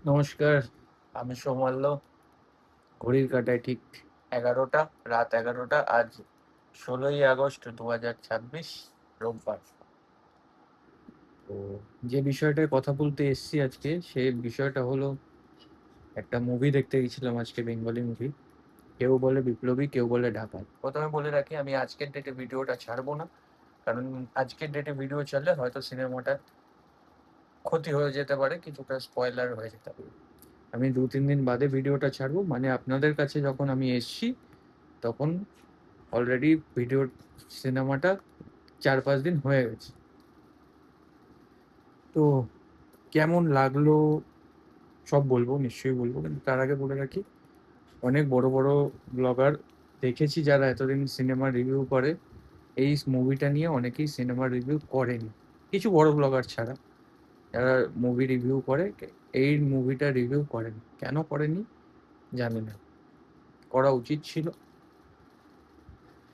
নমস্কার, আমি সৌমাল্য। ঘড়ির কাঁটায় ঠিক ১১টা, রাত ১১টা। আজ ১৬ই আগস্ট ২০২৬, রোববার। তো যে বিষয়টায় কথা বলতে এসছি আজকে, সেই বিষয়টা হলো একটা মুভি দেখতে গেছিলাম আজকে, বেঙ্গলি মুভি। কেউ বলে বিপ্লবী, কেউ বলে ডাকাত। প্রথমে বলে রাখি, আমি আজকের ডেটে ভিডিওটা ছাড়বো না, কারণ আজকের ডেটে ভিডিও ছাড়লে হয়তো সিনেমাটা ক্ষতি হয়ে যেতে পারে, কিছুটা স্পয়লার হয়ে যেতে পারে। আমি ২-৩ দিন বাদে ভিডিওটা ছাড়বো, মানে আপনাদের কাছে যখন আমি এসছি তখন অলরেডি ভিডিও সিনেমাটা ৪-৫ দিন হয়ে গেছে। তো কেমন লাগলো সব বলবো, নিশ্চয়ই বলবো, কিন্তু তার আগে বলে রাখি, অনেক বড় বড় ব্লগার দেখেছি যারা এতদিন সিনেমা রিভিউ করে, এই মুভিটা নিয়ে অনেকেই সিনেমা রিভিউ করেনি, কিছু বড় ব্লগার ছাড়া। যারা মুভি রিভিউ করে, এই মুভিটা রিভিউ করেনি। কেন করেনি জানি না, করা উচিত ছিল,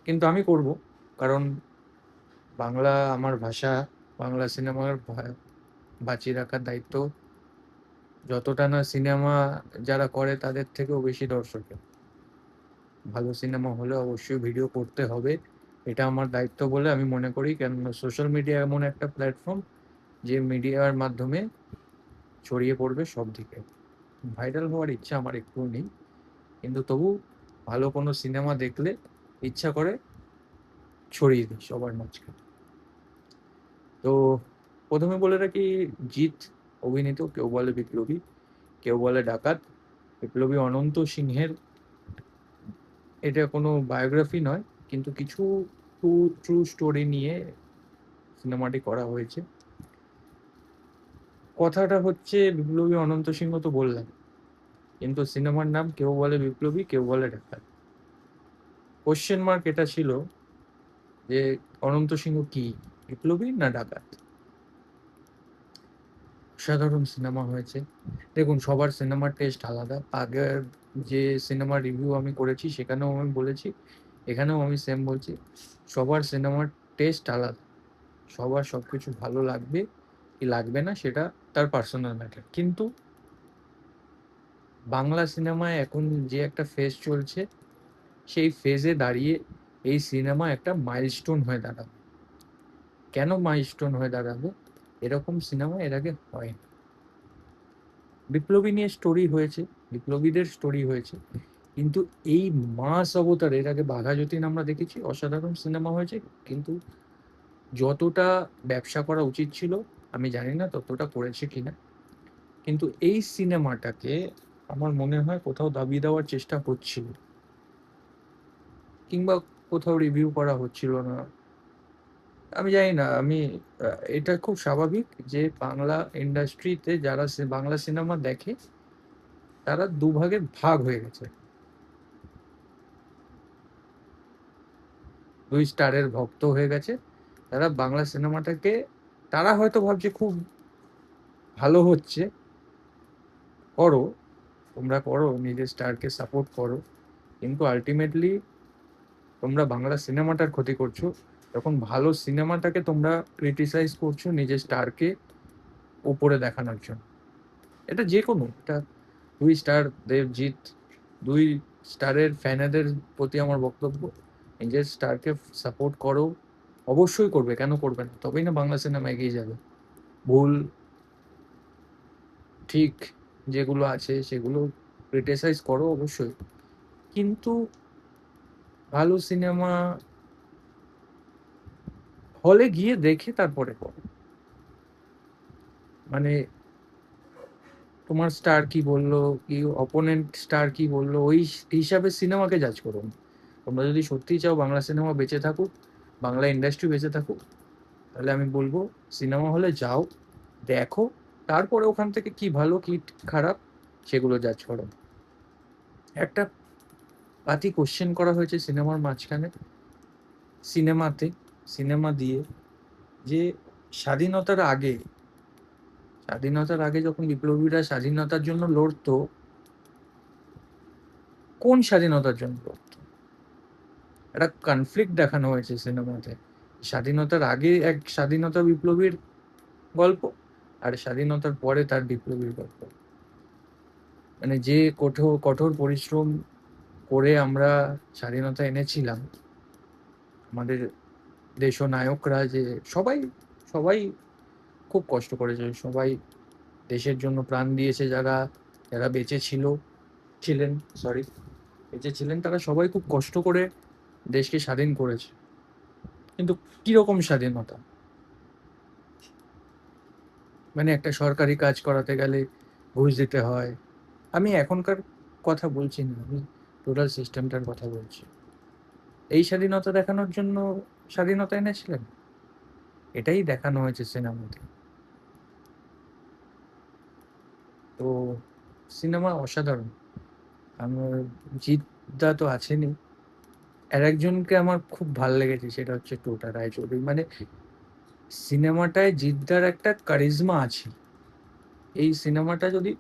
কিন্তু আমি করব। কারণ বাংলা আমার ভাষা, বাংলা সিনেমার বাঁচিয়ে রাখার দায়িত্ব যতটা না সিনেমা যারা করে তাদের থেকেও বেশি দর্শকের। ভালো সিনেমা হলে অবশ্যই ভিডিও করতে হবে, এটা আমার দায়িত্ব বলে আমি মনে করি। কেননা সোশ্যাল মিডিয়া এমন একটা প্ল্যাটফর্ম, যে মিডিয়ার মাধ্যমে ছড়িয়ে পড়বে সব দিকে। ভাইরাল হওয়ার ইচ্ছা আমার একটুও নেই, কিন্তু তবু ভালো কোনো সিনেমা দেখলে ইচ্ছা করে ছড়িয়ে দিই সবার মাঝখানে। তো প্রথমে বলে রাখি, জিৎ অভিনীত কেউ বলে বিপ্লবী, কেউ বলে ডাকাত, বিপ্লবী অনন্ত সিংহের। এটা কোনো বায়োগ্রাফি নয়, কিন্তু কিছু ট্রু ট্রু স্টোরি নিয়ে সিনেমাটি করা হয়েছে। কথাটা হচ্ছে, বিপ্লবী অনন্ত সিংহ তো বললাম, কিন্তু সিনেমার নাম কেউ বলে বিপ্লবী, কেউ বলে ডাকাত। কোশ্চেন মার্ক এটা ছিল যে অনন্ত সিংহ কি, বিপ্লবী না ডাকাত? সাধারণ সিনেমা হয়েছে। দেখুন, সবার সিনেমার টেস্ট আলাদা। আগের যে সিনেমার রিভিউ আমি করেছি সেখানেও আমি বলেছি, এখানেও আমি সেম বলছি, সবার সিনেমার টেস্ট আলাদা। সবার সব কিছু ভালো লাগবে কি লাগবে না সেটা তার পার্সোনাল ম্যাটার। কিন্তু বাংলা সিনেমায় এখন যে একটা ফেজ চলছে, সেই ফেজে দাঁড়িয়ে এই সিনেমা একটা মাইলস্টোন হয়ে দাঁড়াবে। কেন মাইলস্টোন হয়ে দাঁড়াবে? এরকম সিনেমা এর আগে হয়নি। বিপ্লবী নিয়ে স্টোরি হয়েছে, বিপ্লবীদের স্টোরি হয়েছে, কিন্তু এই মাস অবতার, এর আগে বাঘা যতীন আমরা দেখেছি, অসাধারণ সিনেমা হয়েছে, কিন্তু যতটা ব্যবসা করা উচিত ছিল আমি জানি না ততটা করেছে কিনা। কিন্তু এই সিনেমাটাকে আমার মনে হয় কোথাও দাবি দেওয়ার চেষ্টা হচ্ছিল, কিংবা কোথাও রিভিউ করা হচ্ছিল না। আমি জানি না, এটা খুব স্বাভাবিক যে বাংলা ইন্ডাস্ট্রিতে যারা বাংলা সিনেমা দেখে তারা দুভাগে ভাগ হয়ে গেছে। দুই স্টারের ভক্ত হয়ে গেছে তারা বাংলা সিনেমাটাকে। তারা হয়তো ভাবছে খুব ভালো হচ্ছে, করো, তোমরা করো, নিজের স্টারকে সাপোর্ট করো, কিন্তু আলটিমেটলি তোমরা বাংলা সিনেমাটার ক্ষতি করছো, যখন ভালো সিনেমাটাকে তোমরা ক্রিটিসাইজ করছো নিজের স্টারকে উপরে দেখানোর জন্য। এটা যে কোনো, এটা দুই স্টার দেবজিৎ, দুই স্টারের ফ্যানেদের প্রতি আমার বক্তব্য, নিজের স্টারকে সাপোর্ট করো। অবশ্যই করবে, কেন করবে না? তবেই না বাংলা সিনেমা এগিয়ে যাবে। ভুল ঠিক যেগুলো আছে সেগুলো ক্রিটিসাইজ করো অবশ্যই, কিন্তু ভালো সিনেমা হলে গিয়ে দেখে তারপরে করো। মানে তোমার স্টার কি বললো, কি অপোনেন্ট স্টার কি বললো, ওই হিসাবে সিনেমাকে জাজ করো না। তোমরা যদি সত্যিই চাও বাংলা সিনেমা বেঁচে থাকুক, বাংলা ইন্ডাস্ট্রি বেঁচে থাকুক, তাহলে আমি বলবো সিনেমা হলে যাও, দেখো, তারপরে ওখান থেকে কি ভালো কি খারাপ সেগুলো জাজ করো। একটা পাতি কোশ্চেন করা হয়েছে সিনেমার মাঝখানে, সিনেমাতে, সিনেমা দিয়ে, যে স্বাধীনতার আগে, স্বাধীনতার আগে যখন বিপ্লবীরা স্বাধীনতার জন্য লড়তো, কোন স্বাধীনতার জন্য লড়তো? একটা কনফ্লিক্ট দেখানো হয়েছে সিনেমাতে। স্বাধীনতার আগে এক স্বাধীনতা বিপ্লবীর গল্প, আর স্বাধীনতার পরে তার বিপ্লবীর গল্প। মানে যে কঠোর কঠোর পরিশ্রম করে আমরা স্বাধীনতা এনেছিলাম, আমাদের দেশনায়করা যে সবাই সবাই খুব কষ্ট করেছে, সবাই দেশের জন্য প্রাণ দিয়েছে, যারা যারা বেঁচে ছিলেন, সরি, বেঁচে ছিলেন, তারা সবাই খুব কষ্ট করে দেশকে স্বাধীন করেছে। কিন্তু কিরকম স্বাধীনতা? মানে একটা সরকারি কাজ করাতে গেলে ঘুষ দিতে হয়। আমি এখনকার কথা বলছি না, আমি টোটাল সিস্টেমটার কথা বলছি। এই স্বাধীনতা দেখানোর জন্য স্বাধীনতা এনেছিলেন? এটাই দেখানো হয়েছে সিনেমাতে। তো সিনেমা অসাধারণ। আমার জিৎদা তো আছেনই, আর একজনকে আমার খুব ভাল লেগেছে, সেটা হচ্ছে টোটা রায়চৌধুরী। মানে সিনেমাটায় জিদ্দার একটা কারিজমা আছে। এই সিনেমাটা যদি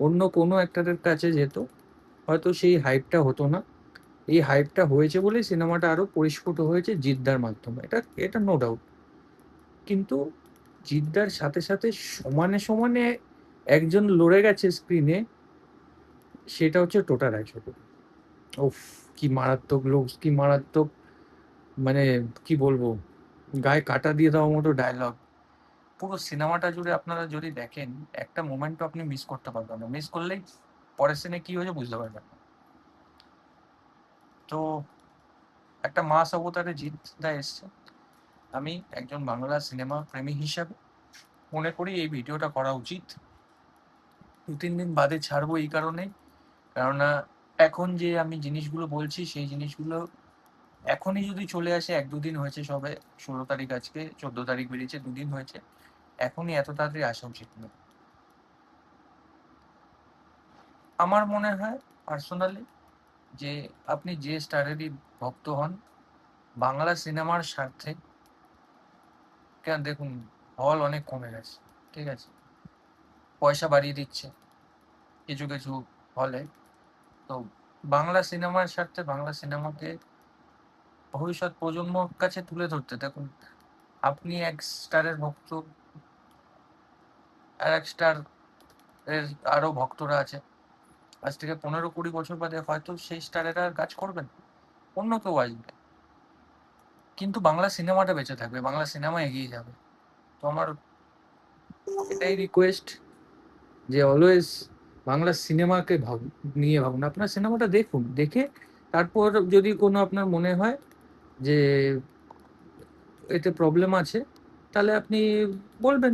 অন্য কোনো অ্যাক্টরের কাছে যেত, হয়তো সেই হাইপটা হতো না। এই হাইপটা হয়েছে বলেই সিনেমাটা আরো পরিস্ফুট হয়েছে জিদ্দার মাধ্যমে, এটা এটা নো ডাউট। কিন্তু জিদ্দার সাথে সাথে সমানে সমানে একজন লড়ে গেছে স্ক্রিনে, সেটা হচ্ছে টোটা রায়চৌধুরী। উফ, কি মারাত্মক লোক, কি মারাত্মক, মানে কি বলবো, গায়ে কাটা দিয়ে দেওয়ার মতো ডায়লগ। পুরো সিনেমাটা জুড়ে আপনারা যদি দেখেন, একটা মোমেন্টও আপনি মিস করতে পারবেন না, মিস করলেই পরের সিনে কি হয়েছে বুঝতে পারবেন না। তো একটা মাস অবতারে জিৎদা এসছে। আমি একজন বাংলা সিনেমা প্রেমী হিসাবে মনে করি এই ভিডিওটা করা উচিত। 2-3 দিন বাদে ছাড়বো এই কারণে, কেননা এখন যে আমি জিনিসগুলো বলছি সেই জিনিসগুলো এখনই যদি চলে আসে, 1-2 দিন হয়েছে সবে, 16 তারিখ, আজকে 14 তারিখ বেরিয়েছে, 2 দিন হয়েছে, এখনই এত তাড়াতাড়ি আসা উচিত না। আমার মনে হয় পার্সোনালি যে আপনি যে স্টারেরই ভক্ত হন, বাংলা সিনেমার স্বার্থে, কেন দেখুন, হল অনেক কমে গেছে, ঠিক আছে, পয়সা বাড়িয়ে দিচ্ছে কিছু কিছু হলে। তো বাংলা সিনেমার স্বার্থে বাংলা সিনেমাকে ভবিষ্যৎ প্রজন্মর কাছে তুলে ধরতে, দেখুন, আপনি এক স্টারের ভক্ত, আর এক স্টার এর আরো ভক্তরা আছে। আজ থেকে 15-20 বছর বাদে হয়তো সেই স্টারেরা আর কাজ করবেন, অন্য কেউ আসবে, কিন্তু বাংলা সিনেমাটা বেঁচে থাকবে, বাংলা সিনেমা এগিয়ে যাবে। তো আমার এটাই রিকোয়েস্ট যে অলওয়েজ বাংলা সিনেমাকে নিয়ে ভাবুন, আপনার সিনেমাটা দেখুন, দেখে তারপর যদি কোনো আপনার মনে হয় যে এতে প্রবলেম আছে, তাহলে আপনি বলবেন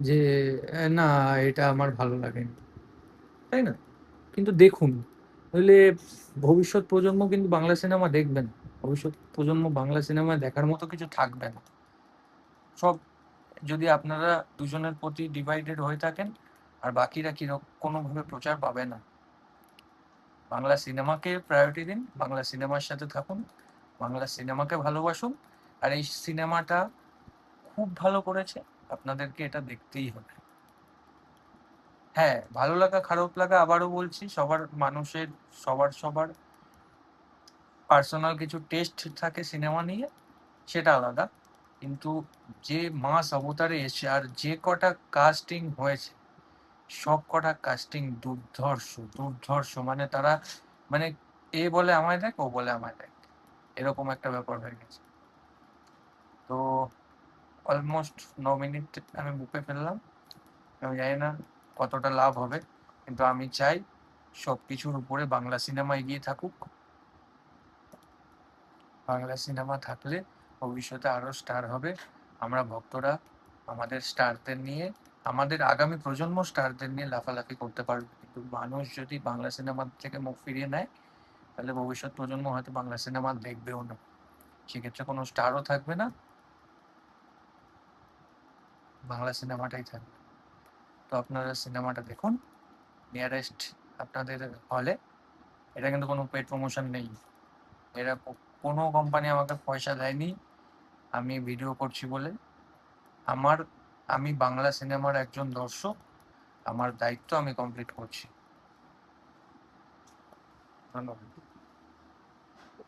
যে না, এটা আমার ভালো লাগেনি, তাই না? কিন্তু দেখুন, নইলে ভবিষ্যৎ প্রজন্ম কিন্তু বাংলা সিনেমা দেখবেন, ভবিষ্যৎ প্রজন্ম বাংলা সিনেমা দেখার মতো কিছু থাকবে না। সব, যদি আপনারা দুজনের প্রতি ডিভাইডেড হয়ে থাকেন, আর বাকিরা কোনোভাবে প্রচার পাবে না। বাংলা সিনেমাকে প্রায়োরিটি দিন, বাংলা সিনেমার সাথে থাকুন, বাংলা সিনেমাকে ভালোবাসুন। আর এই সিনেমাটা খুব ভালো করেছে, আপনাদেরকে এটা দেখতেই হবে। হ্যাঁ, ভালো লাগা খারাপ লাগা, আবারও বলছি, সবার মানুষের, সবার সবার পার্সোনাল কিছু টেস্ট থাকে সিনেমা নিয়ে, সেটা আলাদা। কিন্তু যে মাস অবতারে এসে আর যে কটা কাস্টিং হয়েছে, সব কটা কাস্টিং দুর্ধর্ষ, দুর্ধর্ষ, মানে তারা, মানে এ বলে আমায় দেখ, ও বলে আমায় দেখ, এরকম একটা ব্যাপার হয়ে গেছে। তো অলমোস্ট 9 মিনিট আমি বুকে ফেললাম, আমি জানি না কতটা লাভ হবে, কিন্তু আমি চাই সব কিছুর উপরে বাংলা সিনেমা এগিয়ে থাকুক। বাংলা সিনেমা থাকলে ভবিষ্যতে আরো স্টার হবে, আমরা ভক্তরা আমাদের স্টারদের নিয়ে, আমাদের আগামী প্রজন্ম স্টারদের নিয়ে লাফালাফি করতে পারবে। কিন্তু মানুষ যদি বাংলা সিনেমা থেকে মুখ ফিরিয়ে নেয়, তাহলে ভবিষ্যৎ প্রজন্ম হয়তো বাংলা সিনেমা দেখবেও না, সেক্ষেত্রে কোনো স্টারও থাকবে না, বাংলা সিনেমাটাই থাকবে। তো আপনারা সিনেমাটা দেখুন নিয়ারেস্ট আপনাদের হলে। এটা কিন্তু কোনো পেড প্রমোশন নেই, এরা কোনো কোম্পানি আমাকে পয়সা দেয়নি আমি ভিডিও করছি বলে। আমার, আমি বাংলা সিনেমার একজন দর্শক, আমার দায়িত্ব আমি কমপ্লিট করছি। ধন্যবাদ।